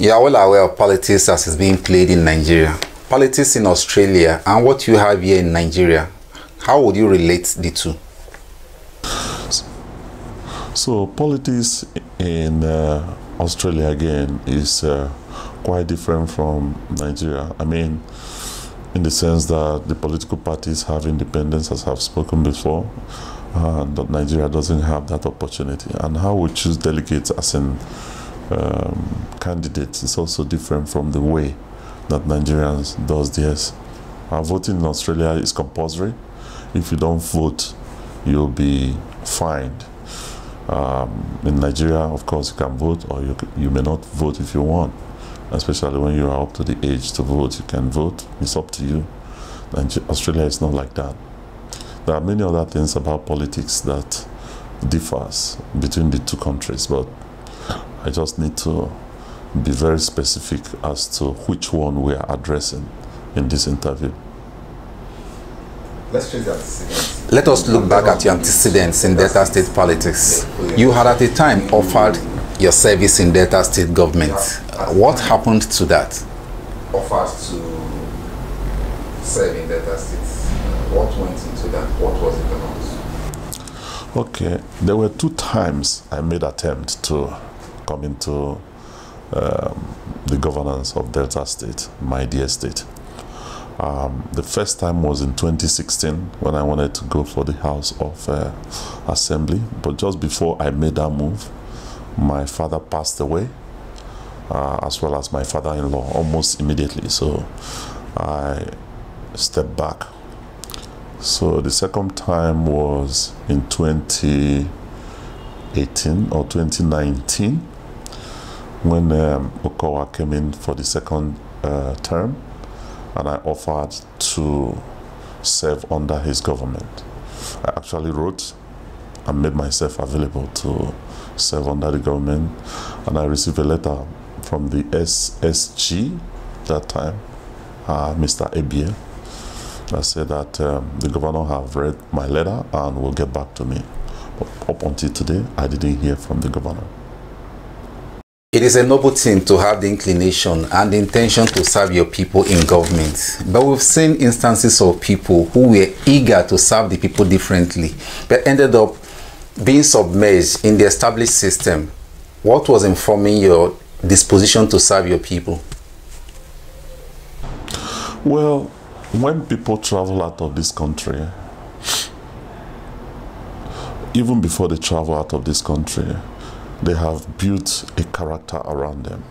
You are well aware of politics as it's being played in Nigeria, politics in Australia, and what you have here in Nigeria. How would you relate the two? So politics in Australia again is quite different from Nigeria. I mean, in the sense that the political parties have independence, as I've spoken before, and that Nigeria doesn't have that opportunity. And how we choose delegates as in candidates is also different from the way that Nigerians does theirs. Voting in Australia is compulsory. If you don't vote, you'll be fined. In Nigeria, of course, you can vote, or you may not vote if you want. Especially when you are up to the age to vote, you can vote. It's up to you. Australia is not like that. There are many other things about politics that differs between the two countries, but I just need to be very specific as to which one we are addressing in this interview. Let's change the antecedents. Let us look back at your antecedents in Delta State politics. You had at the time offered your service in Delta State government. What happened to that? Offered to serve in Delta State. What went into that? What was it about? Okay, there were 2 times I made attempt to come into the governance of Delta State, my dear state. The first time was in 2016 when I wanted to go for the House of Assembly, but just before I made that move, my father passed away, as well as my father-in-law, almost immediately, so I stepped back. So the second time was in 2018 or 2019 when Okowa came in for the second term, and I offered to serve under his government. I actually wrote and made myself available to serve under the government, and I received a letter from the SSG that time, Mr. Ebie, that said that the governor have read my letter and will get back to me. But up until today, I didn't hear from the governor. It is a noble thing to have the inclination and the intention to serve your people in government. But we've seen instances of people who were eager to serve the people differently, but ended up being submerged in the established system. What was informing your disposition to serve your people? Well, when people travel out of this country, even before they travel out of this country, they have built a character around them.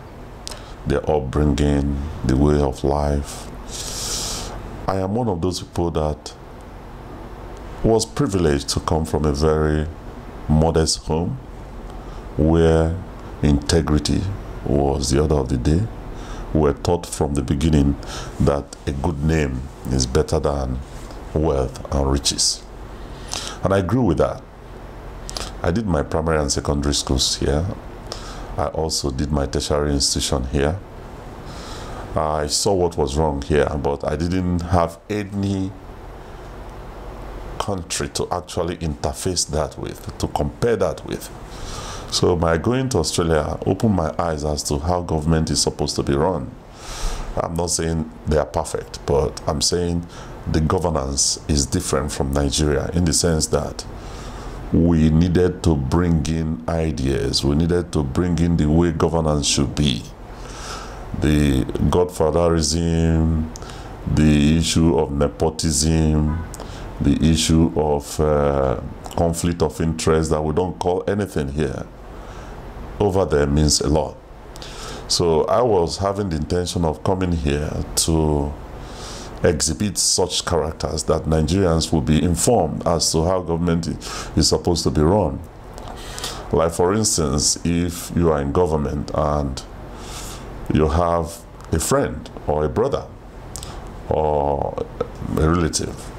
Their upbringing, the way of life. I am one of those people that was privileged to come from a very modest home where integrity was the order of the day. We were taught from the beginning that a good name is better than wealth and riches. And I grew with that. I did my primary and secondary schools here. I also did my tertiary institution here. I saw what was wrong here, but I didn't have any country to actually interface that with, to compare that with. So my going to Australia opened my eyes as to how government is supposed to be run. I'm not saying they are perfect, but I'm saying the governance is different from Nigeria in the sense that we needed to bring in ideas. We needed to bring in the way governance should be. The godfatherism, the issue of nepotism, the issue of conflict of interest that we don't call anything here. Over there means a lot. So I was having the intention of coming here to exhibit such characters that Nigerians will be informed as to how government is supposed to be run. Like for instance, if you are in government and you have a friend or a brother or a relative,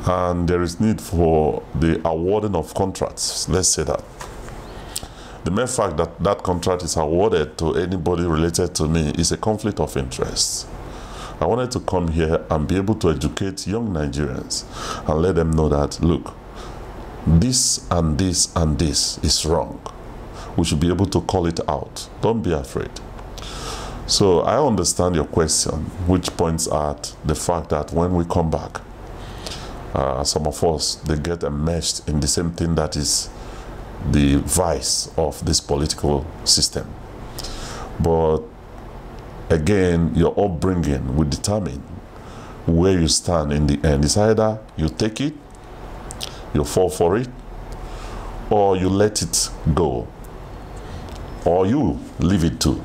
and there is need for the awarding of contracts, let's say that. The mere fact that that contract is awarded to anybody related to me is a conflict of interest. I wanted to come here and be able to educate young Nigerians and let them know that, look, this and this and this is wrong. We should be able to call it out. Don't be afraid. So I understand your question, which points at the fact that when we come back, some of us, they get enmeshed in the same thing that is the vice of this political system. But again, your upbringing will determine where you stand in the end. It's either you take it, you fall for it, or you let it go, or you leave it too.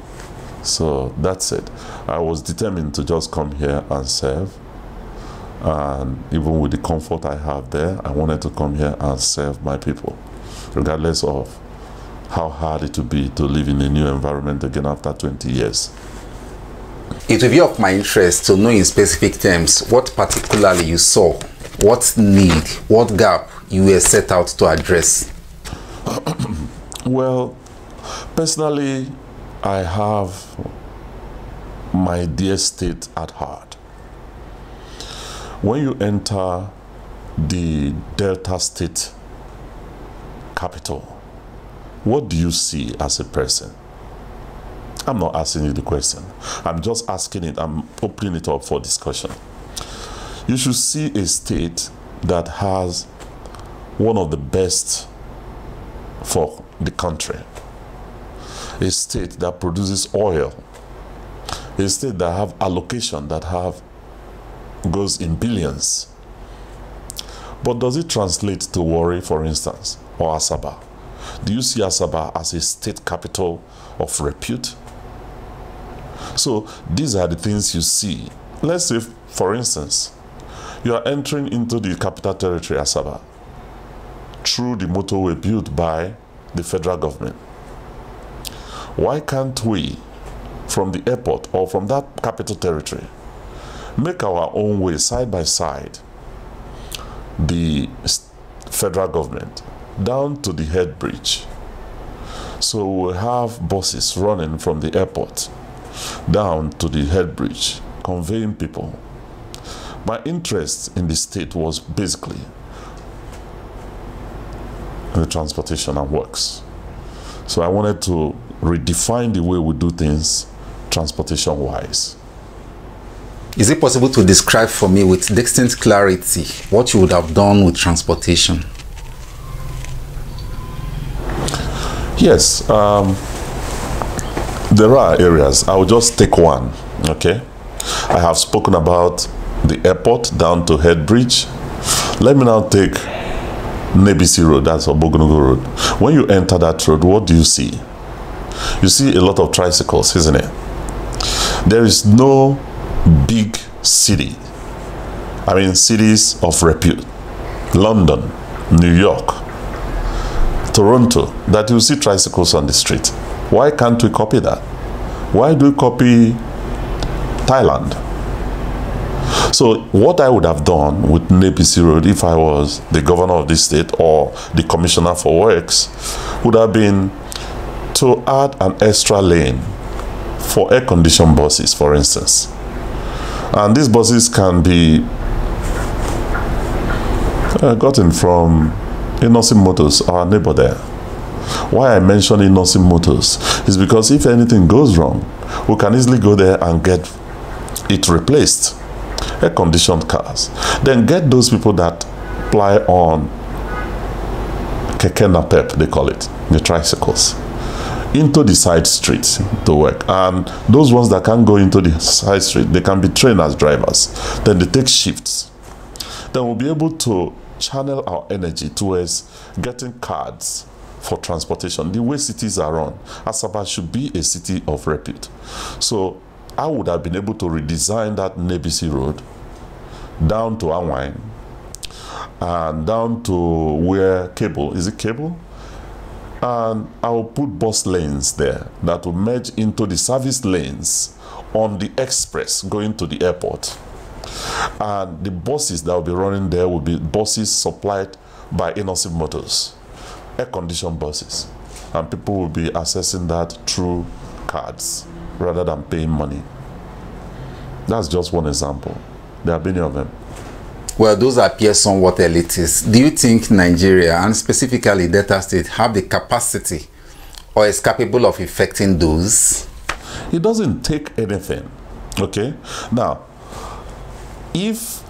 So that's it. I was determined to just come here and serve. And even with the comfort I have there, I wanted to come here and serve my people, regardless of how hard it would be to live in a new environment again after 20 years. It will be of my interest to know in specific terms what particularly you saw, what need, what gap you were set out to address. Well, personally, I have my dear state at heart. When you enter the Delta State capital, what do you see as a person? I'm not asking you the question. I'm just asking it. I'm opening it up for discussion. You should see a state that has one of the best for the country. A state that produces oil. A state that have allocation that goes in billions. But does it translate to Warri, for instance, or Asaba? Do you see Asaba as a state capital of repute? So these are the things you see. Let's say, for instance, you are entering into the capital territory, Asaba, through the motorway built by the federal government. Why can't we, from the airport or from that capital territory, make our own way side by side the federal government down to the head bridge? So we'll have buses running from the airport down to the head bridge, conveying people. My interest in the state was basically the transportation and works. So I wanted to redefine the way we do things transportation-wise. Is it possible to describe for me with distinct clarity what you would have done with transportation? Yes, there are areas. I will just take one, okay? I have spoken about the airport down to Head Bridge. Let me now take Nebisi Road, that's Obogonogo Road. When you enter that road, what do you see? You see a lot of tricycles, isn't it? There is no big city, I mean cities of repute, London, New York, Toronto, that you see tricycles on the street. Why can't we copy that? Why do we copy Thailand? So what I would have done with Nebisi Road if I was the governor of this state or the commissioner for works would have been to add an extra lane for air-conditioned buses, for instance. And these buses can be gotten from Inosim Motors, our neighbor there. Why I mention Inosim Motors is because if anything goes wrong, we can easily go there and get it replaced. Air-conditioned cars. Then get those people that ply on Keke Napep, they call it, the tricycles, into the side streets to work. And those ones that can't go into the side street, they can be trained as drivers. Then they take shifts. Then we'll be able to channel our energy towards getting cards for transportation. The way cities are run, Asaba should be a city of repute. So I would have been able to redesign that Nebisi Road down to Anwine and down to where Cable, is it Cable? And I will put bus lanes there that will merge into the service lanes on the express going to the airport. And the buses that will be running there will be buses supplied by Inosim Motors, air-conditioned buses. And people will be accessing that through cards rather than paying money. That's just one example. There are many of them. Well, those appear somewhat elitist. Do you think Nigeria, and specifically Delta State, have the capacity or is capable of effecting those? It doesn't take anything. Okay? Now, if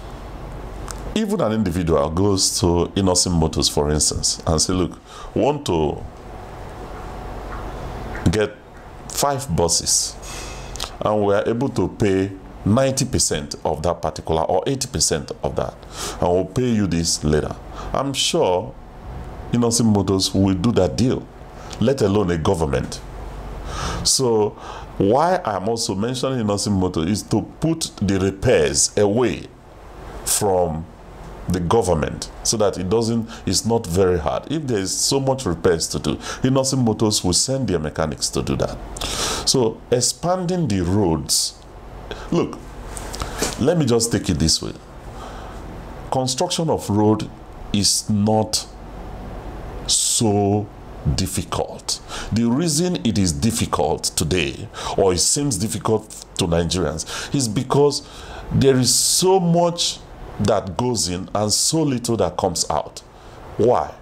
even an individual goes to Innocent Motors, for instance, and say, look, want to get 5 buses, and we are able to pay 90% of that particular, or 80% of that, and we'll pay you this later, I'm sure Innocent Motors will do that deal, let alone a government. So why I'm also mentioning Innocent Motors is to put the repairs away from the government, so that it's not very hard. If there is so much repairs to do, Innocent Motors will send their mechanics to do that. So expanding the roads, look, let me just take it this way. Construction of road is not so difficult. The reason it is difficult today, or it seems difficult to Nigerians, is because there is so much that goes in and so little that comes out. Why?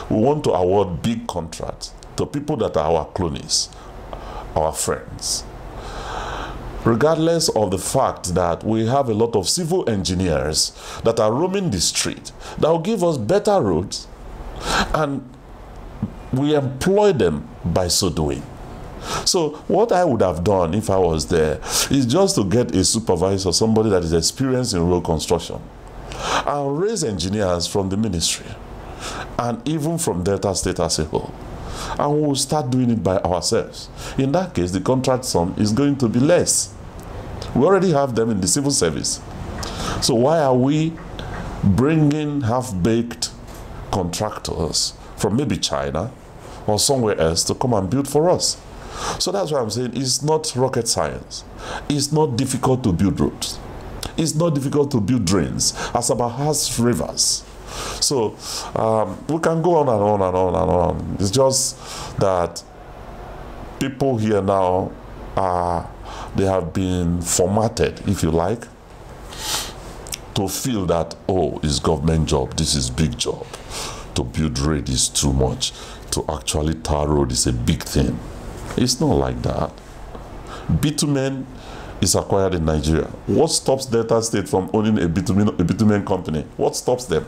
We want to award big contracts to people that are our cronies, our friends, regardless of the fact that we have a lot of civil engineers that are roaming the street that will give us better roads, and we employ them by so doing. So what I would have done if I was there is just to get a supervisor, somebody that is experienced in road construction, and raise engineers from the ministry and even from Delta State as a whole, and we'll start doing it by ourselves. In that case, the contract sum is going to be less. We already have them in the civil service. So why are we bringing half-baked contractors from maybe China or somewhere else to come and build for us? So that's why I'm saying it's not rocket science. It's not difficult to build roads. It's not difficult to build drains. Asaba has rivers. So we can go on and on and on and on. It's just that people here now they have been formatted, if you like, to feel that, oh, it's government job, this is big job. To build road is too much. To actually tar road is a big thing. It's not like that. Bitumen is acquired in Nigeria. What stops Delta State from owning a bitumen company? What stops them?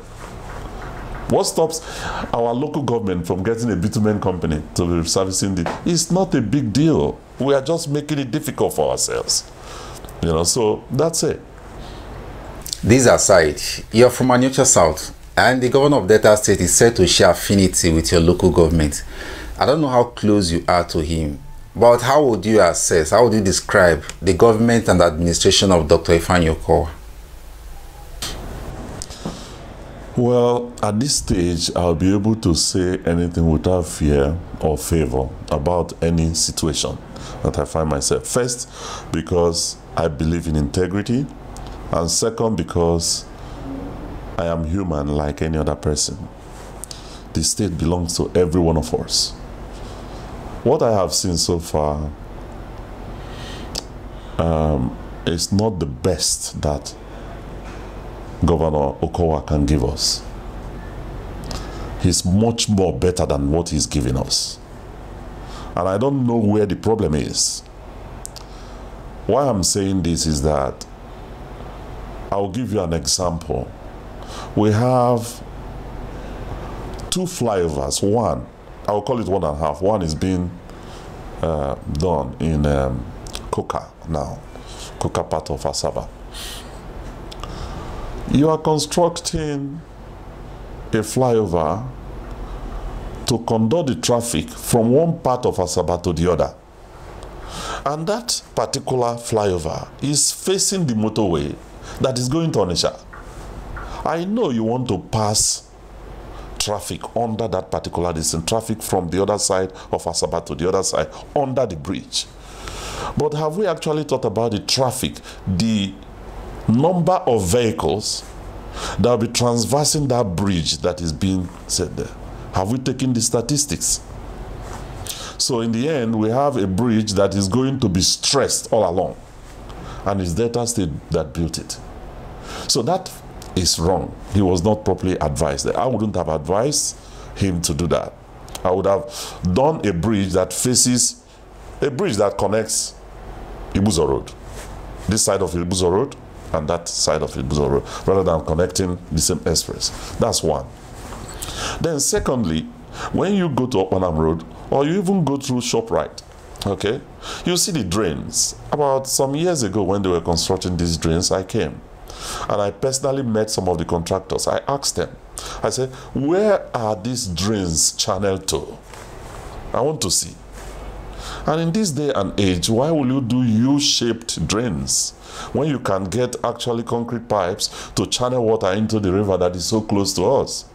What stops our local government from getting a bitumen company to be servicing the? It's not a big deal. We are just making it difficult for ourselves. You know, so that's it. This aside, you're from Anyocha South, and the governor of Delta State is said to share affinity with your local government. I don't know how close you are to him, but how would you assess, how would you describe the government and administration of Dr. Ifeanyi Okowa? Well, at this stage, I'll be able to say anything without fear or favor about any situation that I find myself. First, because I believe in integrity, and second, because I am human like any other person. The state belongs to every one of us. What I have seen so far is not the best that Governor Okowa can give us. He's much more better than what he's giving us. And I don't know where the problem is. Why I'm saying this is that I'll give you an example. We have 2 flyovers. One, I'll call it 1.5. One is being done in Koka now, Koka part of Asaba. You are constructing a flyover to conduct the traffic from one part of Asaba to the other. And that particular flyover is facing the motorway that is going to Onitsha. I know you want to pass traffic under that particular distance, traffic from the other side of Asaba to the other side, under the bridge. But have we actually thought about the traffic, the number of vehicles that will be transversing that bridge that is being said there? Have we taken the statistics? So in the end, we have a bridge that is going to be stressed all along, and it's Delta State that built it. So that is wrong. He was not properly advised. I wouldn't have advised him to do that. I would have done a bridge that faces, a bridge that connects Ibuzo Road. This side of Ibuzo Road and that side of Ibuzo Road, rather than connecting the same express. That's one. Then secondly, when you go to Okpanam Road, or you even go through ShopRite, okay, you see the drains. About some years ago when they were constructing these drains, I came and I personally met some of the contractors. I asked them, I said, where are these drains channeled to? I want to see. And in this day and age, why will you do U-shaped drains when you can get actually concrete pipes to channel water into the river that is so close to us?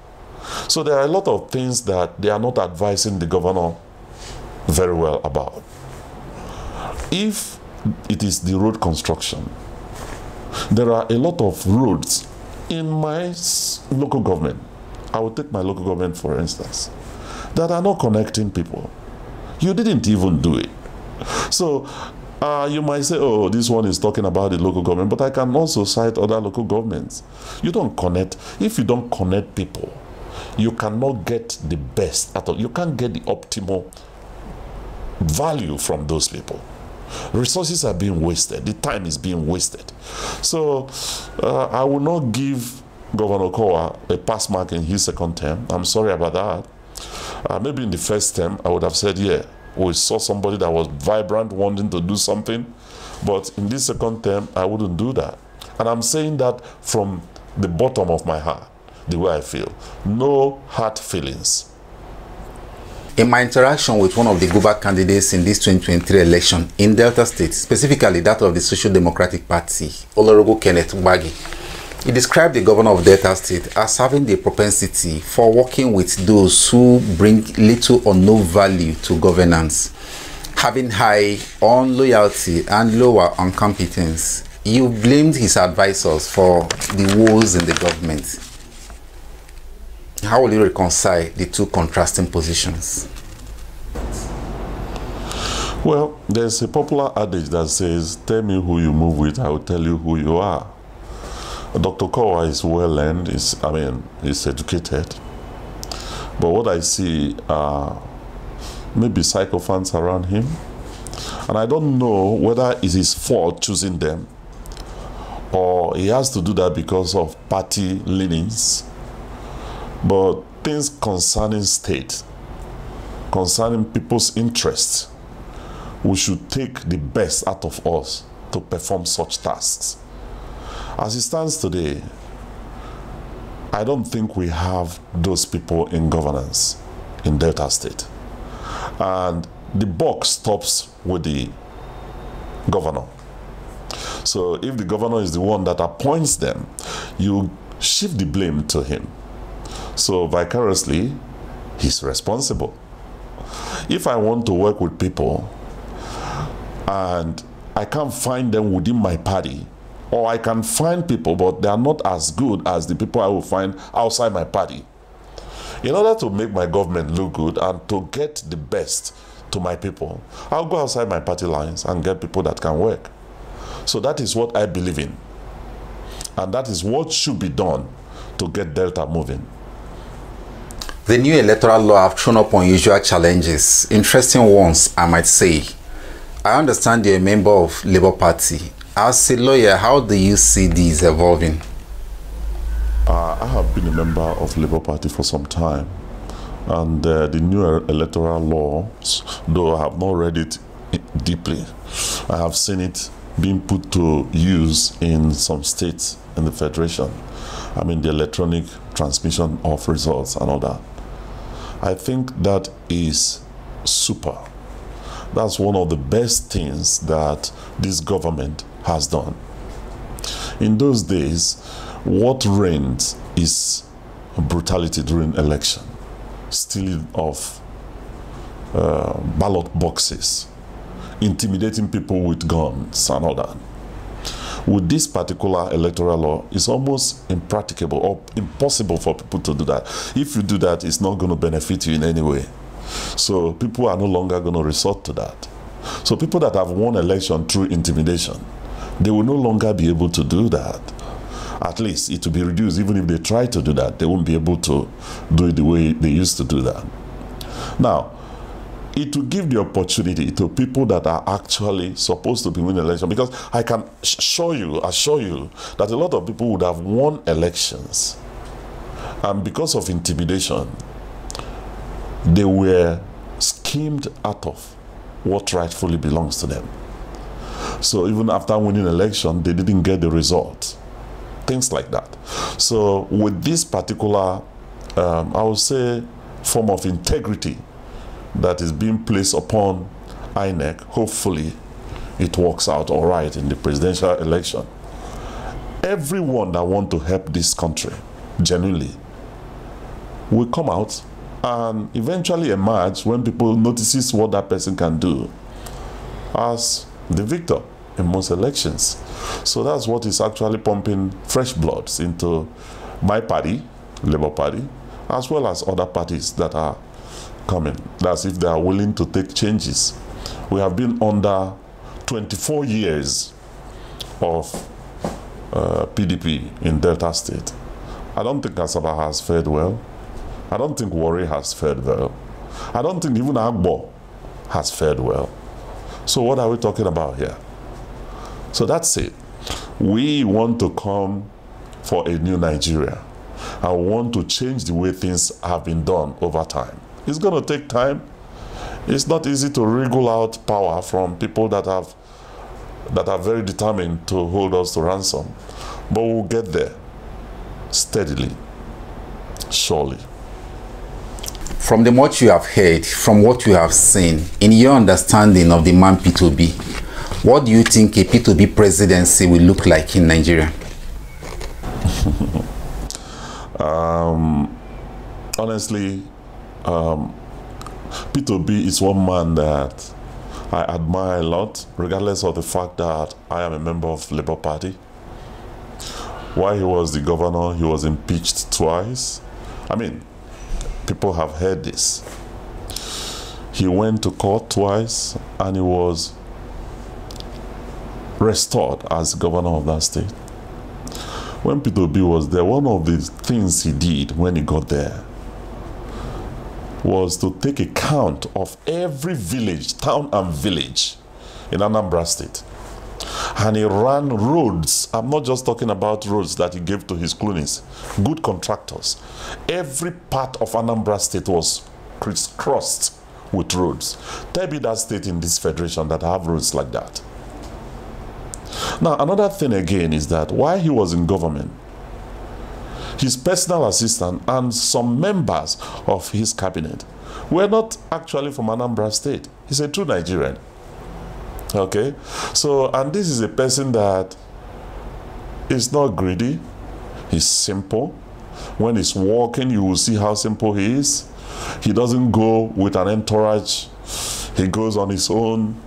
So there are a lot of things that they are not advising the governor very well about. If it is the road construction, there are a lot of roads in my local government. I will take my local government for instance, that are not connecting people. You didn't even do it. So you might say, oh, this one is talking about the local government, but I can also cite other local governments. You don't connect. If you don't connect people, you cannot get the best at all. You can't get the optimal value from those people. Resources are being wasted. The time is being wasted. So I will not give Governor Kowa a pass mark in his second term. I'm sorry about that. Maybe in the first term, I would have said, yeah, we saw somebody that was vibrant, wanting to do something. But in this second term, I wouldn't do that. And I'm saying that from the bottom of my heart, the way I feel. No hard feelings. In my interaction with one of the Guba candidates in this 2023 election in Delta State, specifically that of the Social Democratic Party, Olorogo Kenneth Mbagi, he described the governor of Delta State as having the propensity for working with those who bring little or no value to governance, having high on loyalty and lower on competence. You blamed his advisors for the woes in the government. How will you reconcile the two contrasting positions? Well, there's a popular adage that says, tell me who you move with, I will tell you who you are. Dr. Kowa is well-learned, he's educated. But what I see are maybe sycophants around him. And I don't know whether it's his fault choosing them, or he has to do that because of party leanings. But things concerning state, concerning people's interests, we should take the best out of us to perform such tasks. As it stands today, I don't think we have those people in governance in Delta State. And the buck stops with the governor. So if the governor is the one that appoints them, you shift the blame to him. So vicariously, he's responsible. If I want to work with people and I can't find them within my party, or I can find people but they are not as good as the people I will find outside my party, in order to make my government look good and to get the best to my people, I'll go outside my party lines and get people that can work. So that is what I believe in. And that is what should be done to get Delta moving. The new electoral law have thrown up unusual challenges, interesting ones, I might say. I understand you're a member of Labour Party. As a lawyer, how do you see these evolving? I have been a member of Labour Party for some time, and the new electoral laws, though I have not read it deeply, I have seen it being put to use in some states in the Federation. I mean, the electronic transmission of results and all that. I think that is super. That's one of the best things that this government has done. In those days, what reigned is brutality during election, stealing of ballot boxes, intimidating people with guns and all that. With this particular electoral law, it's almost impracticable or impossible for people to do that. If you do that, it's not going to benefit you in any way. So people are no longer going to resort to that. So people that have won election through intimidation, they will no longer be able to do that. At least it will be reduced. Even if they try to do that, they won't be able to do it the way they used to do that. Now, it will give the opportunity to people that are actually supposed to be winning election, because I can assure you that a lot of people would have won elections, and because of intimidation, they were schemed out of what rightfully belongs to them. So even after winning election, they didn't get the result. Things like that. So with this particular, I would say, form of integrity that is being placed upon INEC, hopefully it works out all right in the presidential election. Everyone that wants to help this country, genuinely, will come out and eventually emerge when people notices what that person can do as the victor in most elections. So that's what is actually pumping fresh bloods into my party, Labour Party, as well as other parties that are coming. That's if they are willing to take changes. We have been under 24 years of PDP in Delta State. I don't think Asaba has fared well. I don't think Warri has fared well. I don't think even Agbo has fared well. So what are we talking about here? So that's it. We want to come for a new Nigeria. I want to change the way things have been done over time. It's going to take time. It's not easy to wriggle out power from people that are very determined to hold us to ransom. But we'll get there steadily, surely. From the much you have heard, from what you have seen, in your understanding of the man P2B, what do you think a P2B presidency will look like in Nigeria? Honestly, P2B is one man that I admire a lot, regardless of the fact that I am a member of the Labour Party. While he was the governor, he was impeached twice. I mean, people have heard this. He went to court twice and he was restored as governor of that state. When P2B was there, one of the things he did when he got there was to take account of every village, town and village in Anambra State. And he ran roads. I'm not just talking about roads that he gave to his cronies, good contractors. Every part of Anambra State was crisscrossed with roads. Tell me that state in this federation that have roads like that. Now, another thing again is that while he was in government, his personal assistant and some members of his cabinet were not actually from Anambra State. He's a true Nigerian. Okay? So, and this is a person that is not greedy. He's simple. When he's walking, you will see how simple he is. He doesn't go with an entourage. He goes on his own.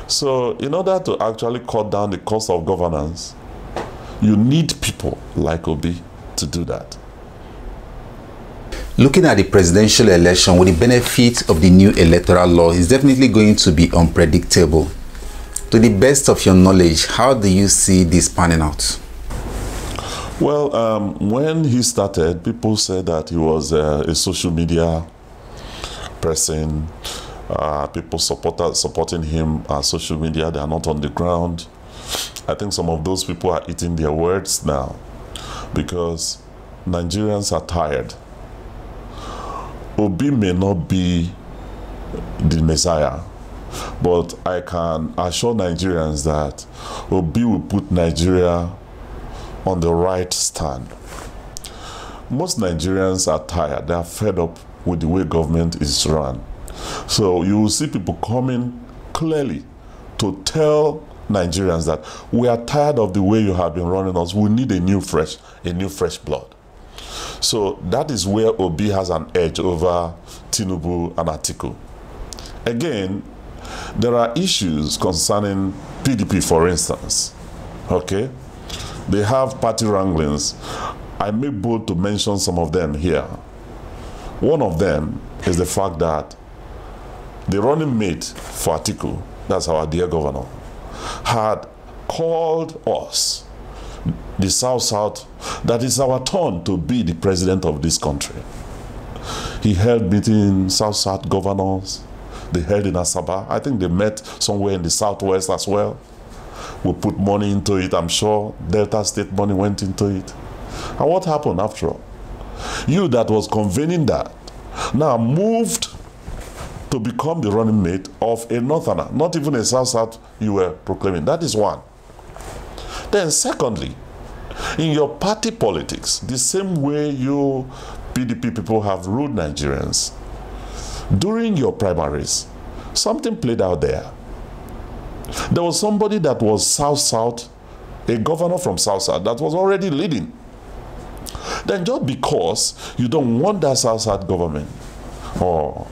So, in order to actually cut down the cost of governance, you need people like Obi to do that. Looking at the presidential election with the benefit of the new electoral law is definitely going to be unpredictable. To the best of your knowledge, how do you see this panning out? Well, when he started, people said that he was a social media person. People supporting him on social media. They are not on the ground. I think some of those people are eating their words now because Nigerians are tired. Obi may not be the Messiah, but I can assure Nigerians that Obi will put Nigeria on the right stand. Most Nigerians are tired. They are fed up with the way government is run. So you will see people coming clearly to tell Nigerians that we are tired of the way you have been running us. We need a new fresh blood. So that is where Obi has an edge over Tinubu and Atiku. Again, there are issues concerning PDP, for instance. Okay? They have party wranglings. I may bold to mention some of them here. One of them is the fact that the running mate for Atiku, that's our dear governor, had called us, the South, that it's our turn to be the president of this country. He held meetings, South governors, They held in Asaba. I think they met somewhere in the southwest as well. We put money into it. I'm sure Delta State money went into it. And what happened after all? You that was convening that now moved to become the running mate of a northerner, not even a South-South you were proclaiming. That is one. Then secondly, in your party politics, the same way you PDP people have ruled Nigerians, during your primaries, something played out there. There was somebody that was South-South, a governor from South-South that was already leading. Then just because you don't want that South-South government or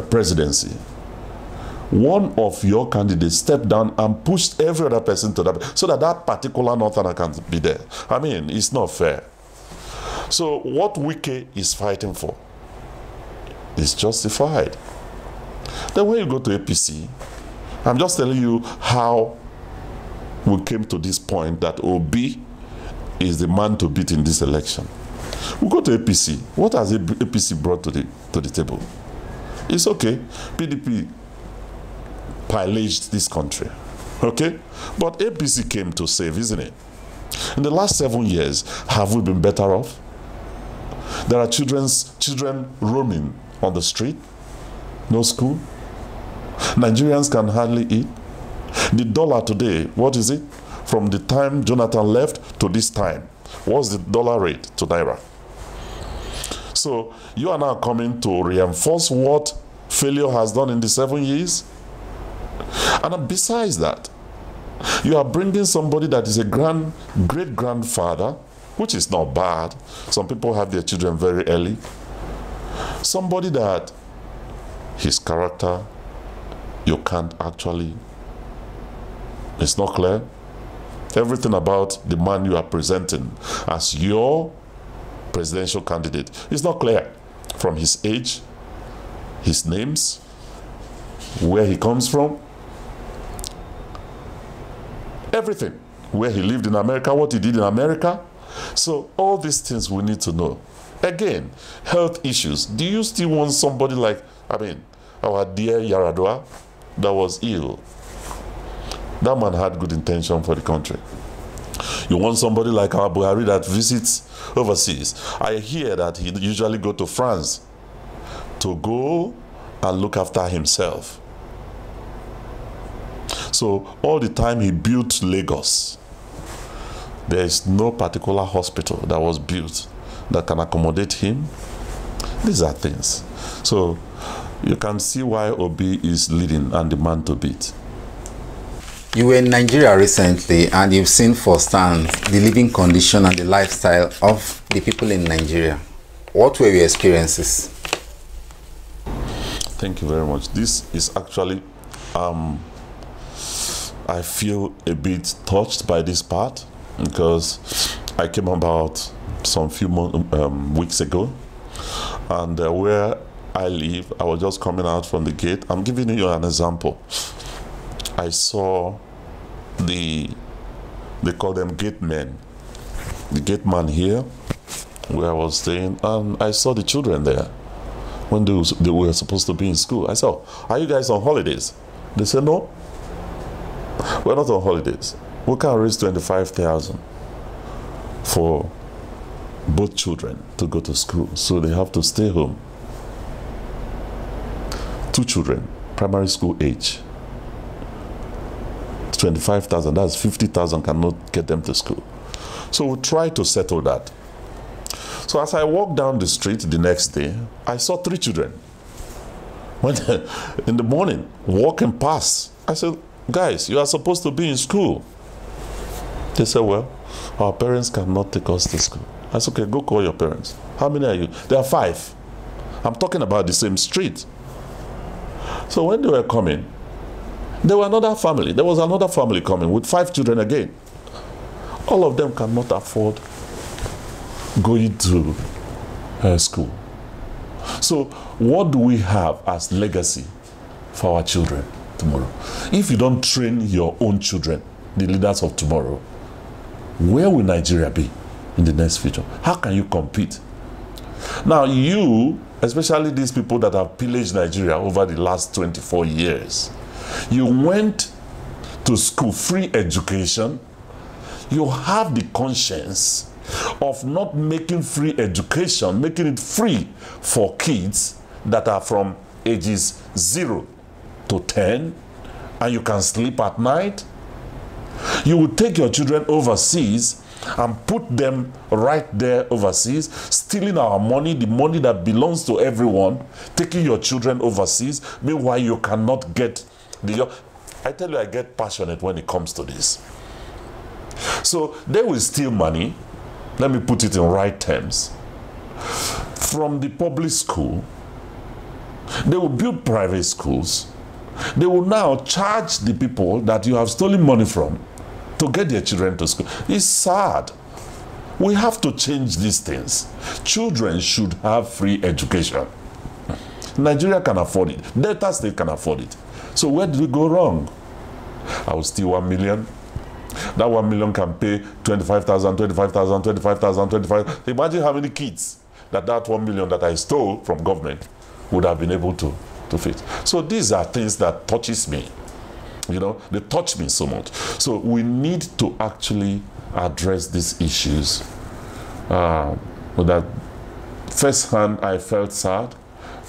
presidency, one of your candidates stepped down and pushed every other person to that, so that that particular northerner can be there. I mean, it's not fair. So what Wike is fighting for is justified. Then when you go to APC, I'm just telling you how we came to this point that Obi is the man to beat in this election. We go to APC. What has APC brought to the table? It's okay. PDP pillaged this country. Okay? But APC came to save, isn't it? In the last 7 years, have we been better off? There are children roaming on the street. No school. Nigerians can hardly eat. The dollar today, what is it? From the time Jonathan left to this time, what's the dollar rate to Naira? So you are now coming to reinforce what failure has done in the 7 years? And besides that, you are bringing somebody that is a great-grandfather, which is not bad. Some people have their children very early. Somebody that his character, you can't actually, it's not clear. Everything about the man you are presenting as your presidential candidate is not clear. From his age, his names, where he comes from, everything. Where he lived in America, what he did in America. So all these things we need to know. Again, health issues. Do you still want somebody like, our dear Yaradua that was ill? That man had good intention for the country. You want somebody like our Buhari that visits overseas. I hear that he usually go to France to go and look after himself. So all the time he built Lagos. There is no particular hospital that was built that can accommodate him. These are things. So you can see why Obi is leading and the man to beat. You were in Nigeria recently and you've seen firsthand the living condition and the lifestyle of the people in Nigeria. What were your experiences? Thank you very much. This is actually, I feel a bit touched by this part because I came about some few weeks ago, and where I live, I was just coming out from the gate. I'm giving you an example. I saw they call them gate men. The gate man here, where I was staying, and I saw the children there when they were supposed to be in school. I said, are you guys on holidays? They said, no, we're not on holidays. We can raise 25,000 for both children to go to school, so they have to stay home. 2 children, primary school age. 25,000, that's 50,000 cannot get them to school. So we try to settle that. So as I walked down the street the next day, I saw 3 children. When in the morning, walking past, I said, guys, you are supposed to be in school. They said, well, our parents cannot take us to school. I said, okay, go call your parents. How many are you? There are 5. I'm talking about the same street. So when they were coming, there was another family coming with 5 children again. All of them cannot afford going to school. So what do we have as legacy for our children tomorrow? If you don't train your own children, the leaders of tomorrow, where will Nigeria be in the next future? How can you compete? Now you, especially these people that have pillaged Nigeria over the last 24 years, you went to school, free education. You have the conscience of not making free education, making it free for kids that are from ages 0 to 10, and you can sleep at night. You will take your children overseas and put them right there overseas, stealing our money, the money that belongs to everyone, taking your children overseas. Meanwhile, you cannot get the... I tell you, I get passionate when it comes to this. So they will steal money, let me put it in right terms, from the public school. They will build private schools. They will now charge the people that you have stolen money from to get their children to school. It's sad. We have to change these things. Children should have free education. Nigeria can afford it. Delta State can afford it. So where did we go wrong? I will steal 1 million. That 1 million can pay 25,000, 25,000, 25,000, 25,000. Imagine how many kids that 1 million that I stole from government would have been able to fit. So these are things that touches me. You know, they touch me so much. So we need to actually address these issues. With that firsthand, I felt sad.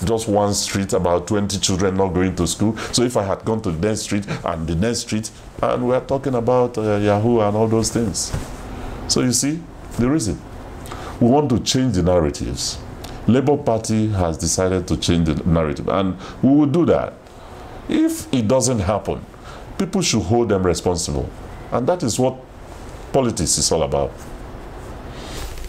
Just one street, about 20 children not going to school. So if I had gone to the next street and the next street, and we're talking about Yahoo and all those things. So you see, the reason. We want to change the narratives. Labour Party has decided to change the narrative, and we will do that. If it doesn't happen, people should hold them responsible. And that is what politics is all about.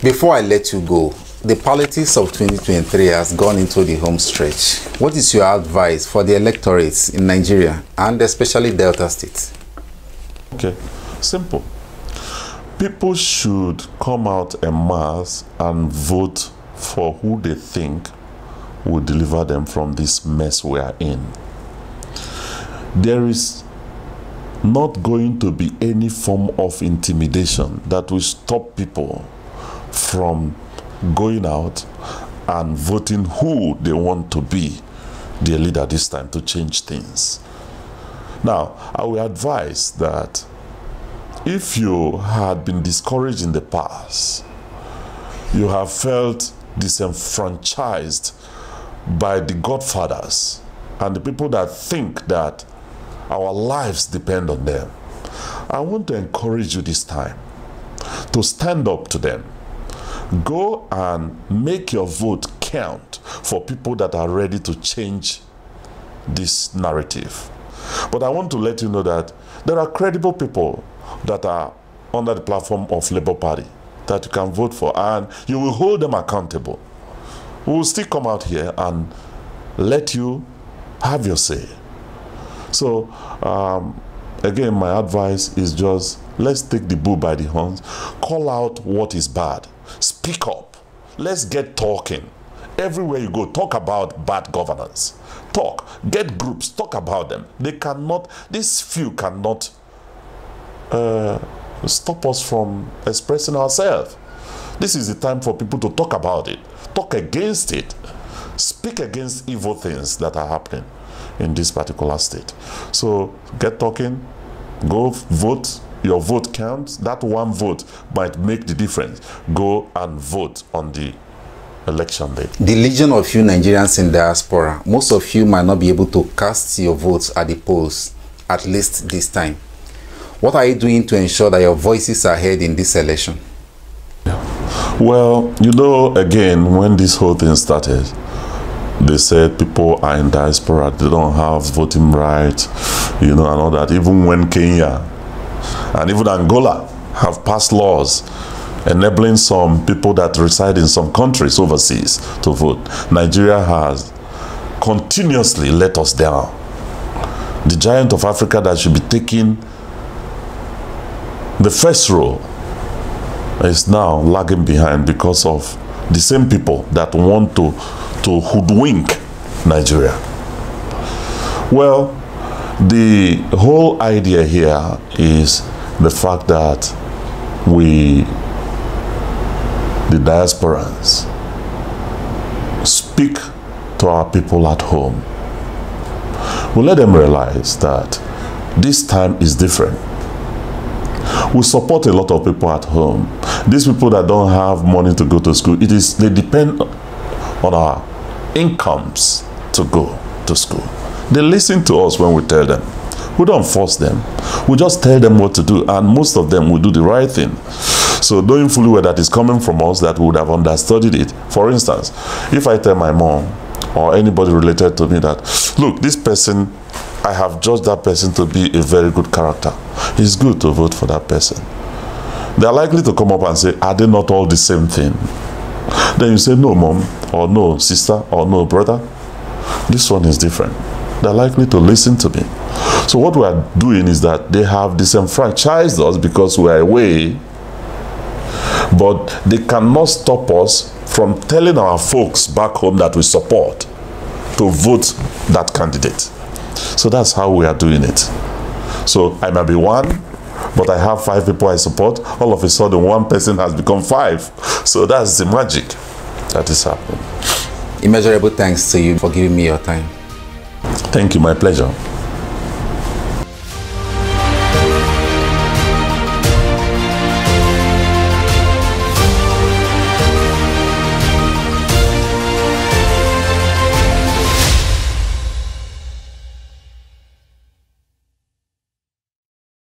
Before I let you go, the politics of 2023 has gone into the home stretch. What is your advice for the electorates in Nigeria, and especially Delta State? Okay, simple. People should come out en masse and vote for who they think will deliver them from this mess we are in. There is not going to be any form of intimidation that will stop people from going out and voting who they want to be their leader this time to change things. Now, I will advise that if you had been discouraged in the past, you have felt disenfranchised by the godfathers and the people that think that our lives depend on them, I want to encourage you this time to stand up to them. Go and make your vote count for people that are ready to change this narrative. But I want to let you know that there are credible people that are under the platform of Labour Party that you can vote for, and you will hold them accountable. We will still come out here and let you have your say. So, again, my advice is just, let's take the bull by the horns, call out what is bad, speak up, let's get talking. Everywhere you go, talk about bad governance. Talk, get groups, talk about them. They cannot, these few cannot stop us from expressing ourselves. This is the time for people to talk about it, talk against it, speak against evil things that are happening in this particular state. So get talking, go vote, your vote counts. That one vote might make the difference. Go and vote on the election day. The legion of you Nigerians in diaspora, most of you might not be able to cast your votes at the polls, at least this time. What are you doing to ensure that your voices are heard in this election? Well, you know, again, when this whole thing started, they said people are in diaspora, they don't have voting rights, you know, and all that. Even when Kenya and even Angola have passed laws enabling some people that reside in some countries overseas to vote, Nigeria has continuously let us down. The giant of Africa that should be taking the first role is now lagging behind because of the same people that want to hoodwink Nigeria. Well, the whole idea here is the fact that we, the diasporans, to our people at home. We let them realize that this time is different. We support a lot of people at home. These people that don't have money to go to school, they depend on our incomes to go to school. They listen to us when we tell them. We don't force them. We just tell them what to do, and most of them will do the right thing. So knowing fully well that it's coming from us, that we would have understood it. For instance, if I tell my mom or anybody related to me that, look, this person, I have judged that person to be a very good character, it's good to vote for that person. They're likely to come up and say, are they not all the same thing? Then you say, no, mom, or no, sister, or no, brother. This one is different. They're likely to listen to me. So what we are doing is that they have disenfranchised us because we are away, but they cannot stop us from telling our folks back home that we support to vote that candidate. So that's how we are doing it. So I might be one, but I have 5 people I support. All of a sudden, one person has become 5. So that's the magic that is happening. Immeasurable thanks to you for giving me your time. Thank you, my pleasure.